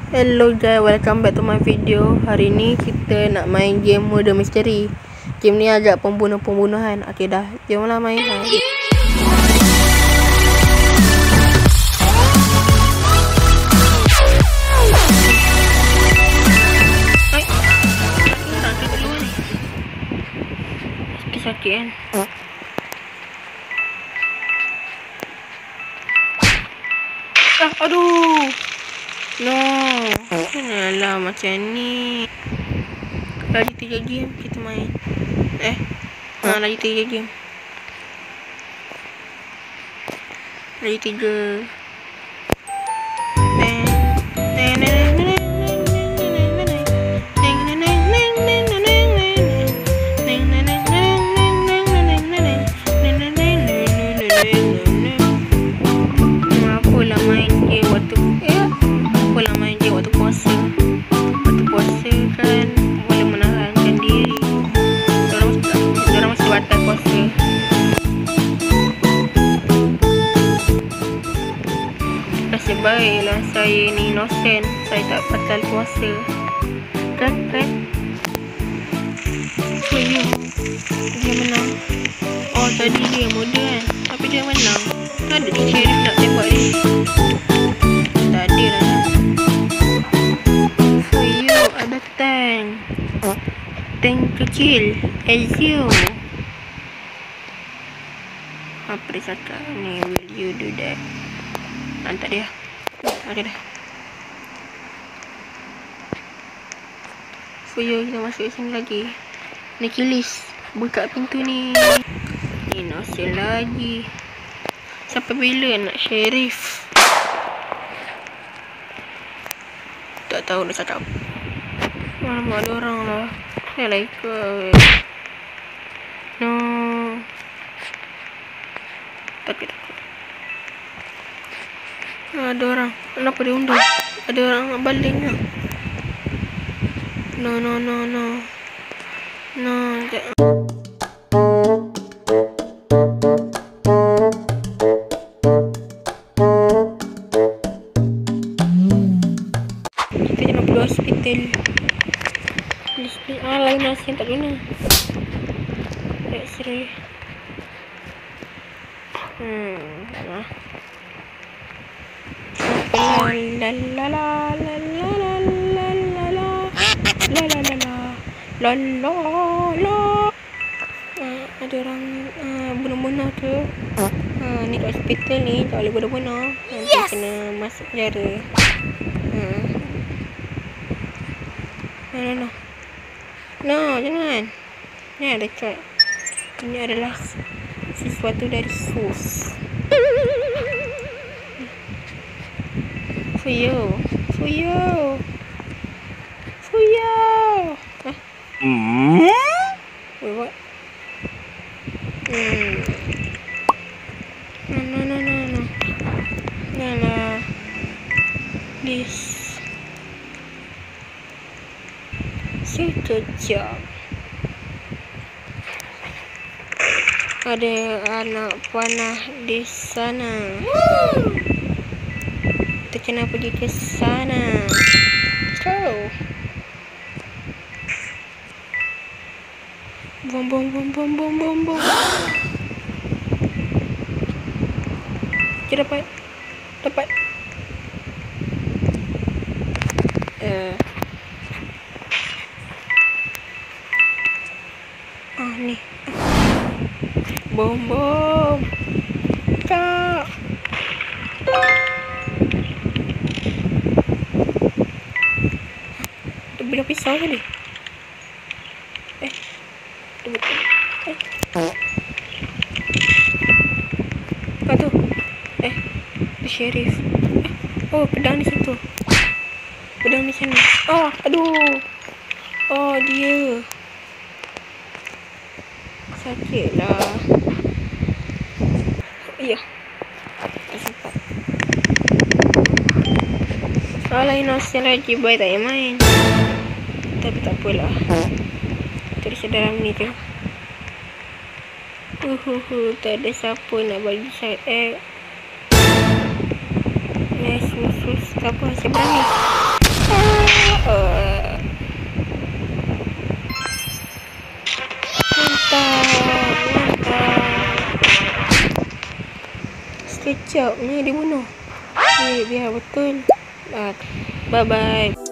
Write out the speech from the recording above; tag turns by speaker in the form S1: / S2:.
S1: Hello guys, welcome back to my video. Hari ni kita nak main game murder mystery. Game ni agak pembunuh-pembunuhan. Okey dah, jomlah main. Sakit kan? Aduh. No. Alah macam ni. Lagi 3 game kita main. Lagi 3 game. Lagi 3. Nasib baiklah saya ni innocent. Saya tak batal puasa. Kan? Dia menang. Oh tadi dia muda kan, tapi dia menang. Ada di sheriff nak tembak dia. Tak ada lah. So you ada tank. Tank kecil Ezio. Apa dia cakap ni? Will you do that? Hantar dia. Okey dah. So kita masuk sini lagi. Nikilis, buka pintu ni. Innocent lagi. Sampai bila nak sheriff? Tak tahu nak cakap. Alamak ada orang lah. Saya lah ikut. No. Takut. Ada orang. Kenapa dia undur? Ada orang baling lah. No. Kita jangan perlu hospital. Lain nasi tak guna. X-ray. Ada orang bunuh-bunuh tu. Ni kat hospital ni tak boleh bunuh-bunuh. Nanti kena masuk penjara. No, jangan. Ni ada kat. Ini adalah sesuatu dari sus. Fuyo. Wait, what? No. Please. Sekejap. Ada anak panah di sana. Kita kena pergi ke sana. Bom. Kita dapat. Ni. Bom. Kak. Bila pisau tadi. Apa tu? Sheriff. Oh, pedang di situ. Pedang di sana. Oh, aduh. Oh, dia. Sakit lah. Ya. Tak sempat. Lain nasi lagi. Baik tak payah main. Tapi tak apalah. Terus dalam ni tu. Tak ada siapa nak bagi saya. Sus. Siapa? Saya berani. Mantap. Sekejapnya dia bunuh. Biar betul. Bye bye.